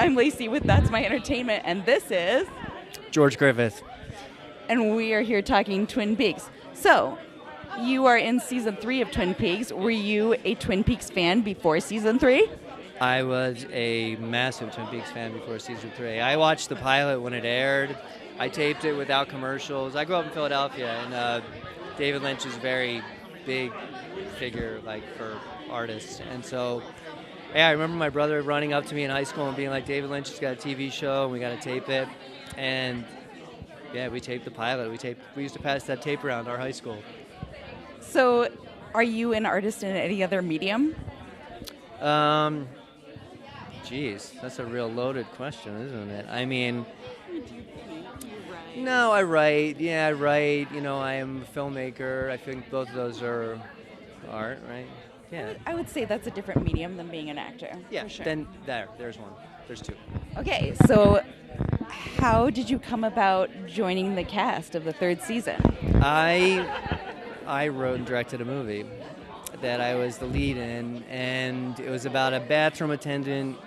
I'm Lacy with That's My Entertainment, and this is... George Griffith. And we are here talking Twin Peaks. So, you are in Season 3 of Twin Peaks. Were you a Twin Peaks fan before Season 3? I was a massive Twin Peaks fan before Season 3. I watched the pilot when it aired. I taped it without commercials. I grew up in Philadelphia, and David Lynch is a very big figure, like, for artists. And so, yeah, I remember my brother running up to me in high school and being like, David Lynch has got a TV show, and we got to tape it. And, yeah, we taped the pilot. We used to pass that tape around our high school. So, are you an artist in any other medium? Geez, that's a real loaded question, isn't it? I mean... Do you paint? Do you write? No, I write. Yeah, I write. You know, I am a filmmaker. I think both of those are art, right? Yeah. I would say that's a different medium than being an actor. Yeah, for sure. then there's one. There's two. Okay, so how did you come about joining the cast of the third season? I wrote and directed a movie that I was the lead in, and it was about a bathroom attendant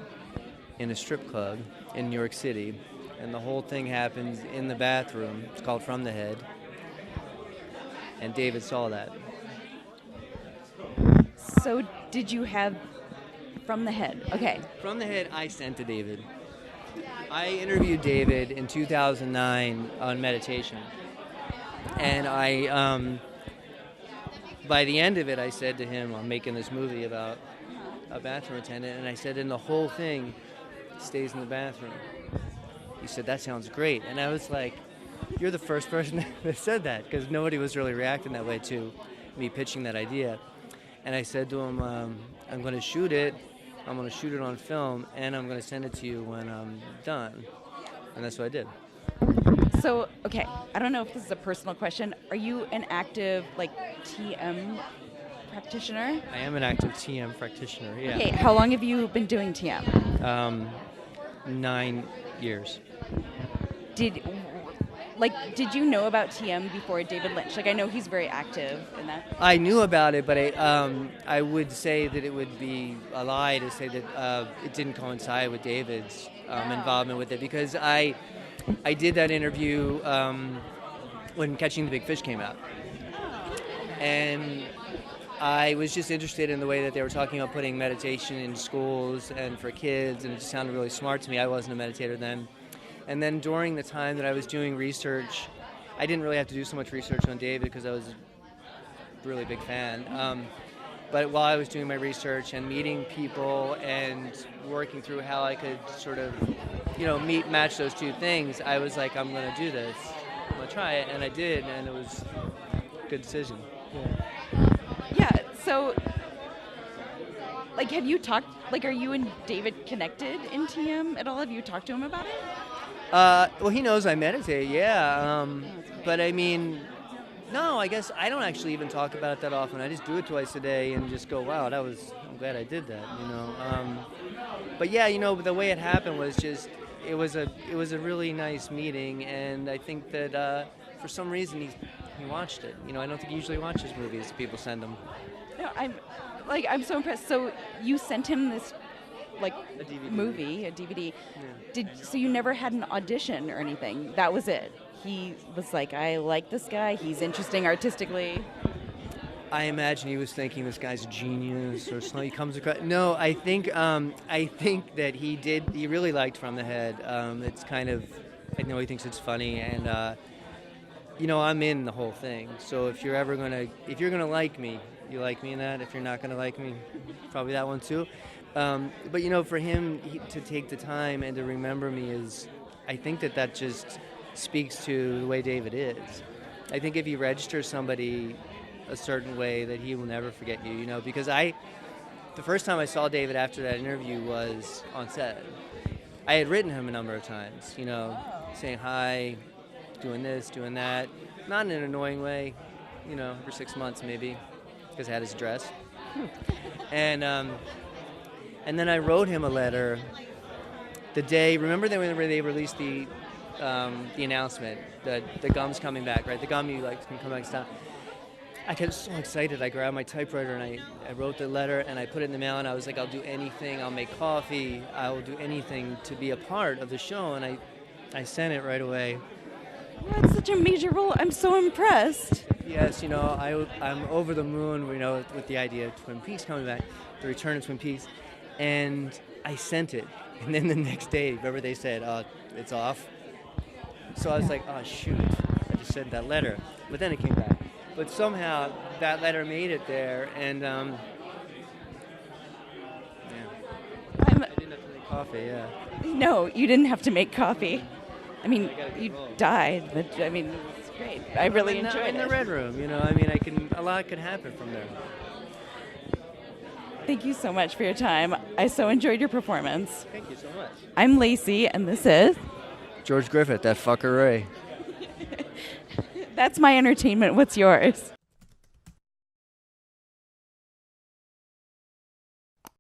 in a strip club in New York City, and the whole thing happens in the bathroom. It's called From the Head, and David saw that. So did you have From the Head? Okay. From the Head, I sent to David. I interviewed David in 2009 on meditation, and by the end of it, I said to him, I'm making this movie about a bathroom attendant, and I said, and the whole thing stays in the bathroom. He said, that sounds great. And I was like, you're the first person that said that, because nobody was really reacting that way to me pitching that idea. And I said to him, I'm going to shoot it. I'm going to shoot it on film, and I'm going to send it to you when I'm done. And that's what I did. So, okay, I don't know if this is a personal question. Are you an active, TM practitioner? I am an active TM practitioner, yeah. Okay, how long have you been doing TM? 9 years. Did you know about TM before David Lynch? I know he's very active in that. I knew about it, but I would say that it would be a lie to say that it didn't coincide with David's involvement with it, because I did that interview when Catching the Big Fish came out. And I was just interested in the way that they were talking about putting meditation in schools and for kids, and it just sounded really smart to me. I wasn't a meditator then. And then during the time that I was doing research, I didn't really have to do so much research on David because I was a really big fan. But while I was doing my research and meeting people and working through how I could sort of, match those two things, I was like, I'm going to do this. I'm going to try it. And I did, and it was a good decision. Yeah, so, have you talked, are you and David connected in TM at all? Have you talked to him about it? Well, he knows I meditate, yeah. But I mean, no, I guess I don't actually even talk about it that often. I just do it twice a day and just go, wow, I'm glad I did that, But yeah, the way it happened was just, it was a really nice meeting, and I think that for some reason he watched it. I don't think he usually watches movies. People send them. No, I'm so impressed. So you sent him this, a DVD. A DVD. Yeah. So you never had an audition or anything? That was it? He was like, I like this guy. He's interesting artistically. I imagine he was thinking this guy's a genius or something. He comes across. No, I think that he did. He really liked From the Head. It's kind of, I know he thinks it's funny, and I'm in the whole thing. So if you're gonna like me, you like me in that. If you're not gonna like me, probably that one too. But for him to take the time and to remember me is, I think that just speaks to the way David is. I think if you register somebody a certain way, that he will never forget you, because the first time I saw David after that interview was on set. I had written him a number of times, saying hi, doing this, doing that, not in an annoying way, for 6 months maybe, because I had his address. And then I wrote him a letter the day, remember when they released the announcement that the gum's coming back, right? The gum, you can come back and stop. I got so excited. I grabbed my typewriter and I wrote the letter and I put it in the mail and I was like, I'll do anything. I'll make coffee. I will do anything to be a part of the show. And I sent it right away. That's such a major role. I'm so impressed. Yes, I'm over the moon, with the idea of Twin Peaks coming back, the return of Twin Peaks. And I sent it. And then the next day, remember they said, it's off. So I was like, oh, shoot. I just sent that letter. But then it came back. But somehow that letter made it there, and I'm, I didn't have to make coffee. Yeah. No, you didn't have to make coffee. I mean, you died, but I mean, it's great. I really enjoyed it. In the Red Room, a lot could happen from there. Thank you so much for your time. I so enjoyed your performance. Thank you so much. I'm Lacy, and this is George Griffith, that fucker Ray. That's my entertainment. What's yours?